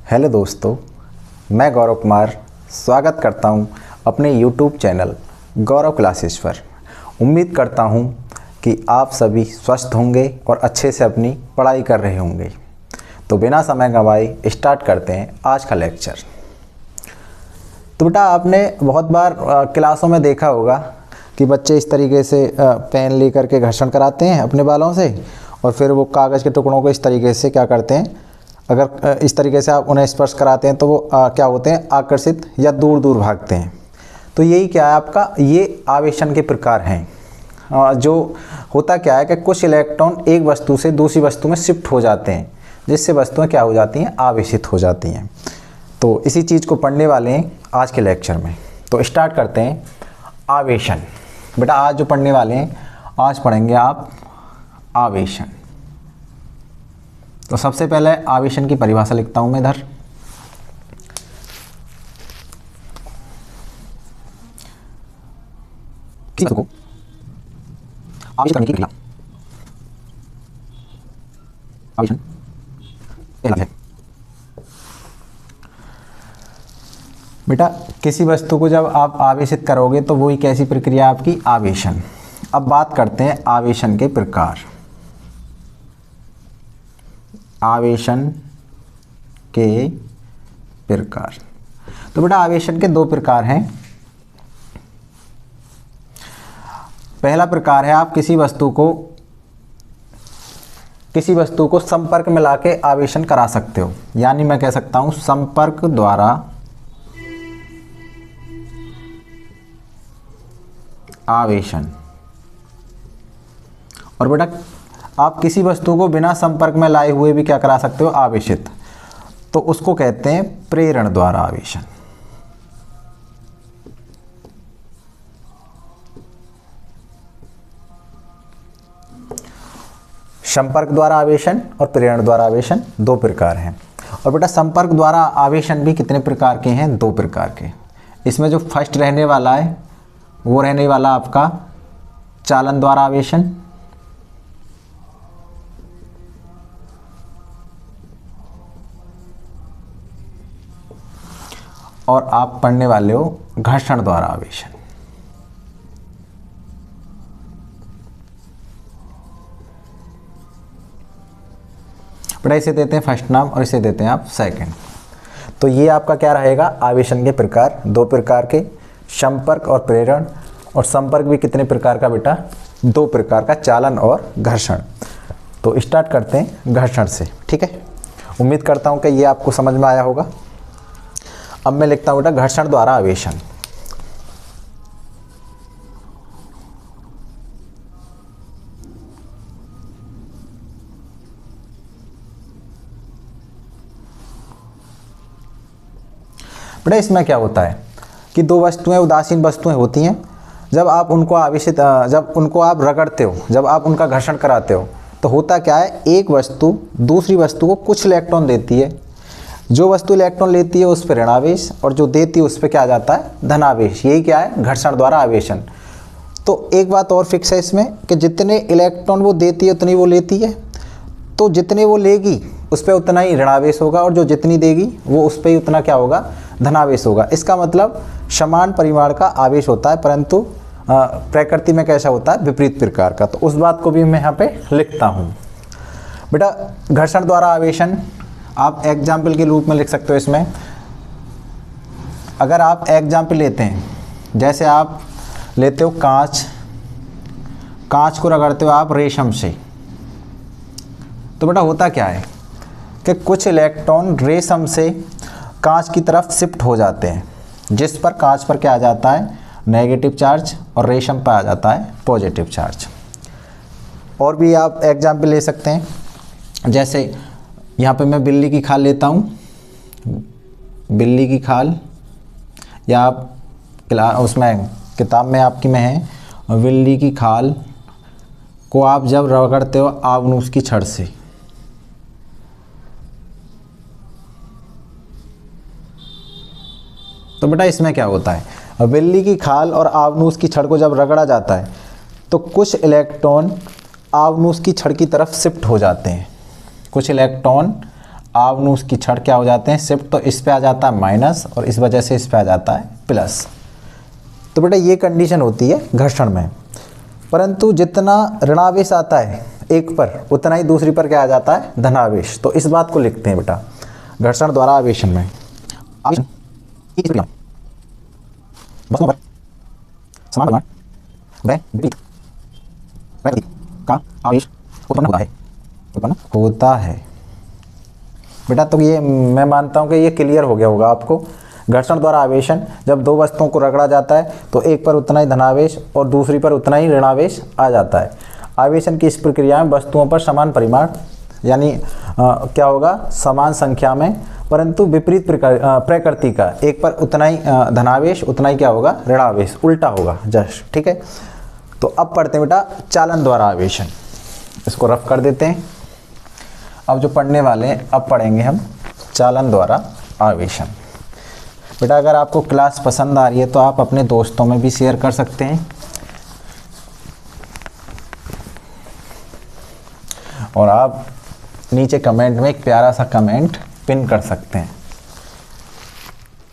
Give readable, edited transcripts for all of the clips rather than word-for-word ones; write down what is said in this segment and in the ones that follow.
Hello दोस्तों, मैं गौरव कुमार स्वागत करता हूं अपने YouTube चैनल गौरव क्लासेस पर। उम्मीद करता हूं कि आप सभी स्वस्थ होंगे और अच्छे से अपनी पढ़ाई कर रहे होंगे। तो बिना समय गंवाए स्टार्ट करते हैं आज का लेक्चर। तो बेटा, आपने बहुत बार क्लासों में देखा होगा कि बच्चे इस तरीके से पेन लेकर के घर्षण कराते हैं अपने बालों से, और फिर वो कागज़ के टुकड़ों को इस तरीके से क्या करते हैं, अगर इस तरीके से आप उन्हें स्पर्श कराते हैं तो वो क्या होते हैं, आकर्षित या दूर दूर भागते हैं। तो यही क्या है आपका, ये आवेशन के प्रकार हैं। जो होता क्या है कि कुछ इलेक्ट्रॉन एक वस्तु से दूसरी वस्तु में शिफ्ट हो जाते हैं, जिससे वस्तुएं क्या हो जाती हैं, आवेशित हो जाती हैं। तो इसी चीज़ को पढ़ने वाले हैं आज के लेक्चर में। तो स्टार्ट करते हैं आवेशन। बेटा, आज जो पढ़ने वाले हैं, आज पढ़ेंगे आप आवेशन। तो सबसे पहले आवेशन की परिभाषा लिखता हूं मैं इधर। किसी को आवेशित करने की क्रिया आवेशन कहलाती है। बेटा, किसी वस्तु को जब आप आवेशित करोगे तो वही कैसी प्रक्रिया आपकी, आवेशन। अब बात करते हैं आवेशन के प्रकार। आवेशन के प्रकार। तो बेटा, आवेशन के दो प्रकार हैं। पहला प्रकार है, आप किसी वस्तु को संपर्क में लाके आवेशन करा सकते हो। यानी मैं कह सकता हूं संपर्क द्वारा आवेशन। और बेटा, आप किसी वस्तु को बिना संपर्क में लाए हुए भी क्या करा सकते हो, आवेशित। तो उसको कहते हैं प्रेरण द्वारा आवेशन। संपर्क द्वारा आवेशन और प्रेरण द्वारा आवेशन दो प्रकार हैं। और बेटा, संपर्क द्वारा आवेशन भी कितने प्रकार के हैं, दो प्रकार के। इसमें जो फर्स्ट रहने वाला है वो रहने वाला आपका चालन द्वारा आवेशन, और आप पढ़ने वाले हो घर्षण द्वारा आवेशन। बेटा, इसे देते हैं फर्स्ट नाम और इसे देते हैं आप सेकंड। तो ये आपका क्या रहेगा, आवेशन के प्रकार दो प्रकार के, संपर्क और प्रेरण। और संपर्क भी कितने प्रकार का बेटा, दो प्रकार का, चालन और घर्षण। तो स्टार्ट करते हैं घर्षण से, ठीक है। उम्मीद करता हूं कि ये आपको समझ में आया होगा। अब मैं लिखता हूं बेटा घर्षण द्वारा आवेशन। बेटा, इसमें क्या होता है कि दो वस्तुएं, उदासीन वस्तुएं होती हैं। जब आप उनको आवेशित, जब उनको आप रगड़ते हो, जब आप उनका घर्षण कराते हो, तो होता क्या है, एक वस्तु दूसरी वस्तु को कुछ इलेक्ट्रॉन देती है। जो वस्तु इलेक्ट्रॉन लेती है उस पर ऋणावेश, और जो देती है उस पर क्या आ जाता है, धनावेश। यही क्या है, घर्षण द्वारा आवेशन। तो एक बात और फिक्स है इसमें कि जितने इलेक्ट्रॉन वो देती है उतनी वो लेती है। तो जितने वो लेगी उस पर उतना ही ऋणावेश होगा, और जो जितनी देगी वो उस पर ही उतना क्या होगा, धनावेश होगा। इसका मतलब समान परिमाण का आवेश होता है, परंतु प्रकृति में कैसा होता है, विपरीत प्रकार का। तो उस बात को भी मैं यहाँ पे लिखता हूँ। बेटा, घर्षण द्वारा आवेशन आप एग्जाम्पल के रूप में लिख सकते हो इसमें। अगर आप एग्जाम्पल लेते हैं, जैसे आप लेते हो कांच, कांच को रगड़ते हो आप रेशम से, तो बेटा होता क्या है कि कुछ इलेक्ट्रॉन रेशम से कांच की तरफ शिफ्ट हो जाते हैं, जिस पर कांच पर क्या आ जाता है, नेगेटिव चार्ज, और रेशम पर आ जाता है पॉजिटिव चार्ज। और भी आप एग्जाम्पल ले सकते हैं, जैसे यहाँ पे मैं बिल्ली की खाल लेता हूँ। बिल्ली की खाल, या आप उसमें किताब में आपकी में है, बिल्ली की खाल को आप जब रगड़ते हो आवनूस की छड़ से, तो बेटा इसमें क्या होता है, बिल्ली की खाल और आवनूस की छड़ को जब रगड़ा जाता है तो कुछ इलेक्ट्रॉन आवनूस की छड़ की तरफ शिफ्ट हो जाते हैं। कुछ इलेक्ट्रॉन आवनुस की छड़ क्या हो जाते हैं, शिफ्ट, तो इस पे आ जाता है माइनस और इस वजह से इस पे आ जाता है प्लस। तो बेटा ये कंडीशन होती है घर्षण में। परंतु जितना ऋणावेश आता है एक पर उतना ही दूसरी पर क्या आ जाता है, धनावेश। तो इस बात को लिखते हैं बेटा घर्षण द्वारा आवेशन में आवेशन वस्तुओं पर समान परिमाण व विपरीत प्रकृति का आवेश उत्पन्न होता है बेटा। तो ये मैं मानता हूँ कि ये क्लियर हो गया होगा आपको। घर्षण द्वारा आवेशन, जब दो वस्तुओं को रगड़ा जाता है तो एक पर उतना ही धनावेश और दूसरी पर उतना ही ऋणावेश आ जाता है। आवेशन की इस प्रक्रिया में वस्तुओं पर समान परिमाण यानी क्या होगा, समान संख्या में, परंतु विपरीत प्रकृति का, एक पर उतना ही धनावेश उतना ही क्या होगा, ऋणावेश, उल्टा होगा जस्ट। ठीक है, तो अब पढ़ते हैं बेटा चालन द्वारा आवेशन। इसको रफ कर देते हैं। अब जो पढ़ने वाले हैं अब पढ़ेंगे हम चालन द्वारा आवेशन। बेटा अगर आपको क्लास पसंद आ रही है तो आप अपने दोस्तों में भी शेयर कर सकते हैं और आप नीचे कमेंट में एक प्यारा सा कमेंट पिन कर सकते हैं।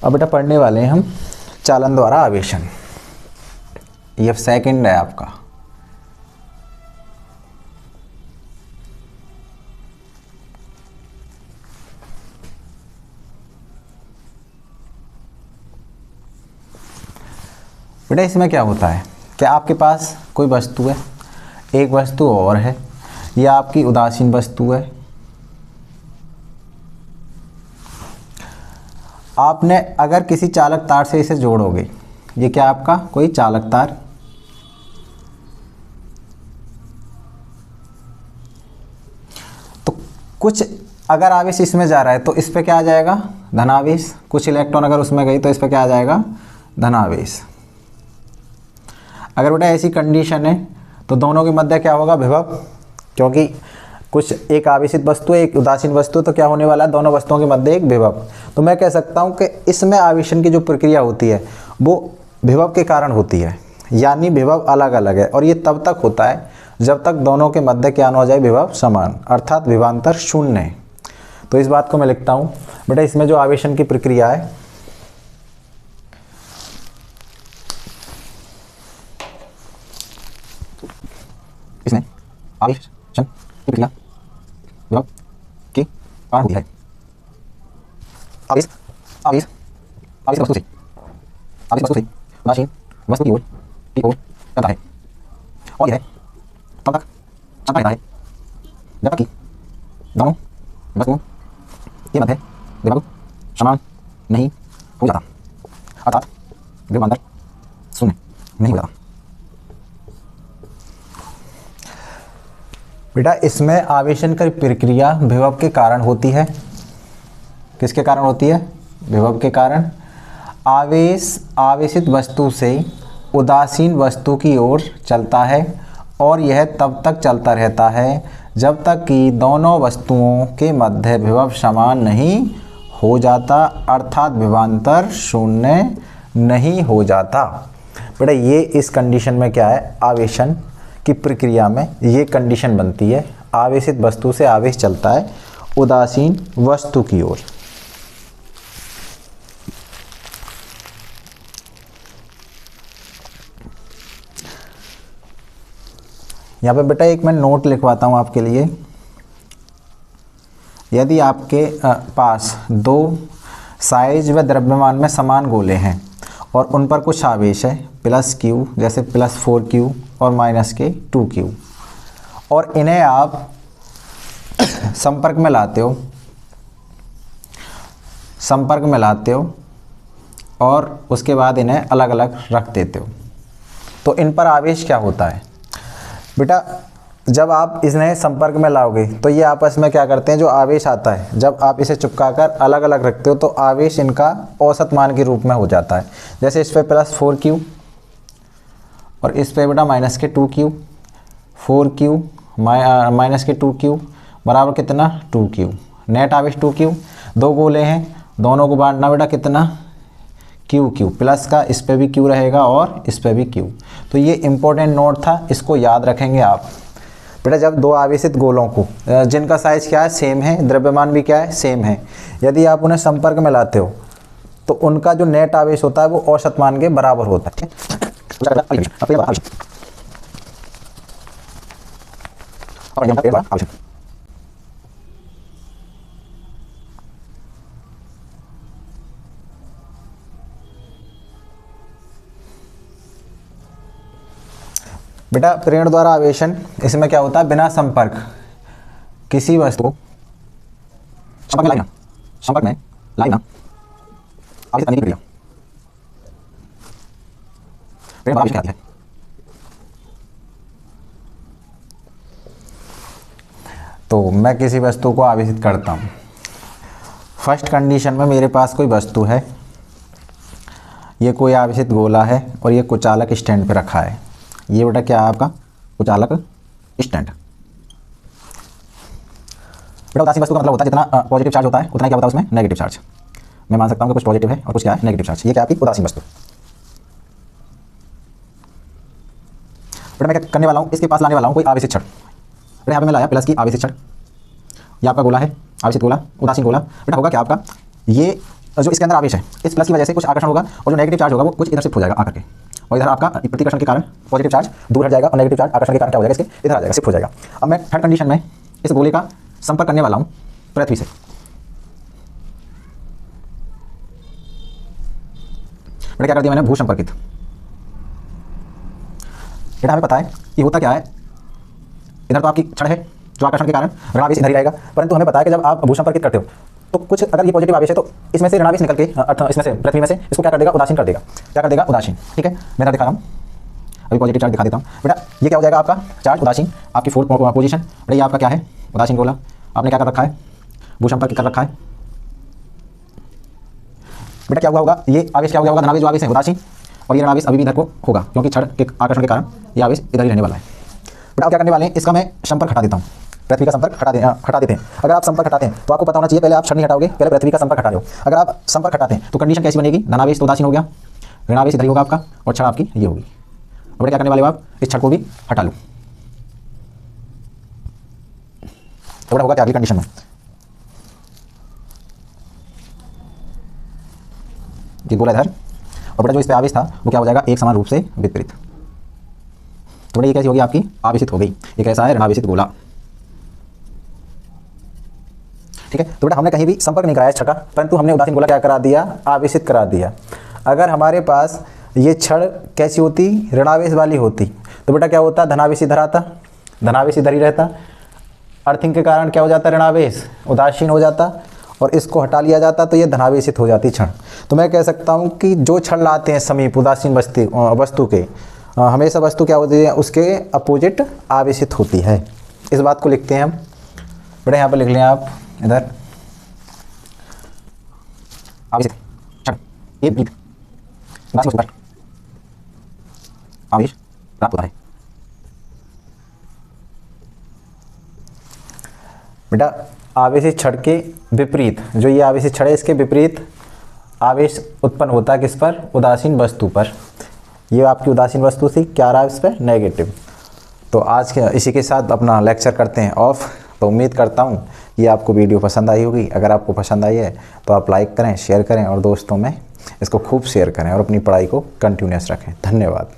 अब बेटा पढ़ने वाले हैं हम चालन द्वारा आवेशन। ये सेकंड है आपका। बेटा इसमें क्या होता है कि आपके पास कोई वस्तु है, एक वस्तु और है, यह आपकी उदासीन वस्तु है। आपने अगर किसी चालक तार से इसे जोड़ोगे, ये क्या आपका कोई चालक तार, तो कुछ अगर आवेश इसमें जा रहा है तो इस पे क्या आ जाएगा, धनावेश। कुछ इलेक्ट्रॉन अगर उसमें गई तो इस पे क्या आ जाएगा, धनावेश। अगर बेटा ऐसी कंडीशन है तो दोनों के मध्य क्या होगा, विभव, क्योंकि कुछ एक आवेशित वस्तु है एक उदासीन वस्तु, तो क्या होने वाला है, दोनों वस्तुओं के मध्य एक विभव। तो मैं कह सकता हूं कि इसमें आवेशन की जो प्रक्रिया होती है वो विभव के कारण होती है, यानी विभव अलग अलग है और ये तब तक होता है जब तक दोनों के मध्य क्या न हो जाए, विभव समान, अर्थात विभवांतर शून्य है। तो इस बात को मैं लिखता हूँ बेटा, इसमें जो आवेशन की प्रक्रिया है इसमें आवेशन की प्रक्रिया विभव के कारण होती है। आवेश आवेश आवेश वस्तु से उदासीन वस्तु की ओर चलता है और यह तब तक चलता रहता है जब तक कि दोनों वस्तुओं के मध्य विभव समान नहीं हो जाता, अर्थात विभवांतर शून्य नहीं हो जाता। बेटा इसमें आवेशन की प्रक्रिया विभव के कारण होती है। किसके कारण होती है, विभव के कारण। आवेश आवेशित वस्तु से उदासीन वस्तु की ओर चलता है और यह तब तक चलता रहता है जब तक कि दोनों वस्तुओं के मध्य विभव समान नहीं हो जाता, अर्थात विभवांतर शून्य नहीं हो जाता। बेटा ये इस कंडीशन में क्या है, आवेशन की प्रक्रिया में ये कंडीशन बनती है, आवेशित वस्तु से आवेश चलता है उदासीन वस्तु की ओर। यहाँ पे बेटा एक मैं नोट लिखवाता हूँ आपके लिए। यदि आपके पास दो साइज व द्रव्यमान में समान गोले हैं और उन पर कुछ आवेश है प्लस क्यू, जैसे प्लस 4Q और माइनस के 2Q, और इन्हें आप संपर्क में लाते हो और उसके बाद इन्हें अलग अलग रख देते हो, तो इन पर आवेश क्या होता है बेटा, जब आप इन्हें संपर्क में लाओगे तो ये आपस में क्या करते हैं, जो आवेश आता है जब आप इसे चिपकाकर अलग अलग रखते हो तो आवेश इनका औसत मान के रूप में हो जाता है। जैसे इस पे प्लस 4Q और इस पे बेटा माइनस के 2Q, 4Q माइनस के 2Q बराबर कितना, 2Q, नेट आवेश 2Q। दो गोले हैं, दोनों को बांटना बेटा कितना, QQ, प्लस का इस पे भी Q रहेगा और इस पे भी Q। तो ये इम्पोर्टेंट नोट था, इसको याद रखेंगे आप। बेटा जब दो आवेशित गोलों को जिनका साइज क्या है सेम है, द्रव्यमान भी क्या है सेम है, यदि आप उन्हें संपर्क में लाते हो तो उनका जो नेट आवेश होता है वो औसत मान के बराबर होता है। बेटा प्रेरण द्वारा आवेशन, इसमें क्या होता है बिना संपर्क किसी वस्तु संपर्क में लाइना आवेशित करने की क्रिया प्रेरण द्वारा आवेश कहलाती है। तो मैं किसी वस्तु को आवेशित करता हूँ। फर्स्ट कंडीशन में मेरे पास कोई वस्तु है, ये कोई आवेशित गोला है और ये कुचालक स्टैंड पे रखा है। ये बेटा क्या है आपका कुचालक स्टैंड। बेटा उदासीन वस्तु का मतलब होता है जितना पॉजिटिव चार्ज होता है उतना क्या होता है उसमें नेगेटिव चार्ज। मैं मान सकता हूँ कि कुछ पॉजिटिव है और कुछ क्या है नेगेटिव चार्ज। ये क्या आपकी उदासीन वस्तु। बेटा मैं क्या करने वाला हूँ, इसके पास लाने वाला हूँ कोई आवेशित छड़। बेटा यहाँ पे मैं लाया प्लस की आवेशित छड़, ये आपका गोला है आवेशित गोला उदासीन गोला। बेटा होगा क्या आपका, ये जो इसके अंदर आवेश है इस प्लस की वजह से कुछ आकर्षण होगा और जो नेगेटिव चार्ज होगा वो कुछ इधर शिफ्ट हो जाएगा आकर के, और इधर आपका प्रतिकर्षण के कारण पॉजिटिव चार्ज दूर हट जाएगा और नेगेटिव चार्ज आकर्षण के कारण क्या हो जाएगा इसके इधर आ जाएगा शिफ्ट हो जाएगा। अब मैं थर्ड कंडीशन में इस गोले का संपर्क करने वाला हूँ पृथ्वी से। बेटा क्या कर दिया मैंने भू संपर्कित। बेटा हमें पता है कि होता क्या है, इधर तो आपकी छड़ है जो आकर्षण के कारण ऋणावेश इधर ही रहेगा, परंतु हमें पता है कि जब आप भू संपर्कित करते हो तो कुछ अगर ये पॉजिटिव आवेश है तो इसमें से ऋणावेश निकल के इसमें से पृथ्वी में से इसको क्या कर देगा उदासीन कर देगा। क्या कर देगा उदासीन। ठीक है मैं दिखा रहा हूँ, अभी पॉजिटिव चार्ज दिखा देता हूँ। बेटा ये क्या हो जाएगा आपका चार्ज उदासीन, आपकी फोर्थ पोजीशन। बेटा ये आपका क्या है उदासीन गोला, आपने क्या कर रखा है भू संपर्कित कर रखा है। बेटा क्या हुआ होगा, ये आवेश क्या हो गया होगा धनावेश जो आवेश है उदासीन, और ये ऋणावेश अभी भी इधर को होगा क्योंकि छड़ के आकर्षण के कारण ये आवेश इधर ही रहने वाला है। बेटा क्या करने वाले हैं, इसका मैं संपर्क हटा देता हूँ, पृथ्वी का संपर्क हटा देते हैं। अगर आप संपर्क हटाते हैं तो आपको पता होना चाहिए पहले आप छड़ नहीं हटाओगे, पहले पृथ्वी का संपर्क हटा रहे हो। अगर आप संपर्क हटाते हैं तो कंडीशन कैसी बनेगी, धनावेश तो उदासीन हो गया, ऋणावेश इधर ही होगा आपका और छड़ आपकी ये होगी। और क्या करने वाले हो आप, इस छड़ को भी हटा लो। तो होगा क्या अगली कंडीशन में, ये गोला इधर और बेटा जो इस पे आवेश था वो क्या हो जाएगा एक समान रूप से विपरीत। तो बेटा ये कैसी होगी आपकी आवेशित हो गई। ये कैसा है ऋणावेशित गोला। ठीक है तो बेटा हमने कहीं भी संपर्क नहीं कराया छड़ का, परंतु हमने उदासीन गोला क्या करा दिया आवेशित करा दिया। अगर हमारे पास ये छड़ कैसी होती ऋणावेश वाली होती तो बेटा क्या होता धनावेश इधर आता, धनावेश इधर ही रहता, अर्थिंग के कारण क्या हो जाता ऋणावेश उदासीन हो जाता और इसको हटा लिया जाता तो ये धनावेशित हो जाती छड़। तो मैं कह सकता हूँ कि जो छड़ लाते हैं समीप उदासीन वस्तु के हमेशा वस्तु क्या होती है उसके अपोजिट आवेशित होती है। इस बात को लिखते हैं हम। बेटा यहाँ पर लिख लें आप इधर आवेशित छड़ ये आवेश प्राप्त होता है। बेटा आवेशित छड़ के विपरीत जो ये आवेशित छड़ है इसके विपरीत आवेश उत्पन्न होता है किस पर उदासीन वस्तु पर। ये आपकी उदासीन वस्तु थी क्या रहा इस पर नेगेटिव। तो आज के इसी के साथ अपना लेक्चर करते हैं ऑफ। तो उम्मीद करता हूँ कि आपको वीडियो पसंद आई होगी। अगर आपको पसंद आई है तो आप लाइक करें शेयर करें और दोस्तों में इसको खूब शेयर करें और अपनी पढ़ाई को कंटिन्यूअस रखें। धन्यवाद।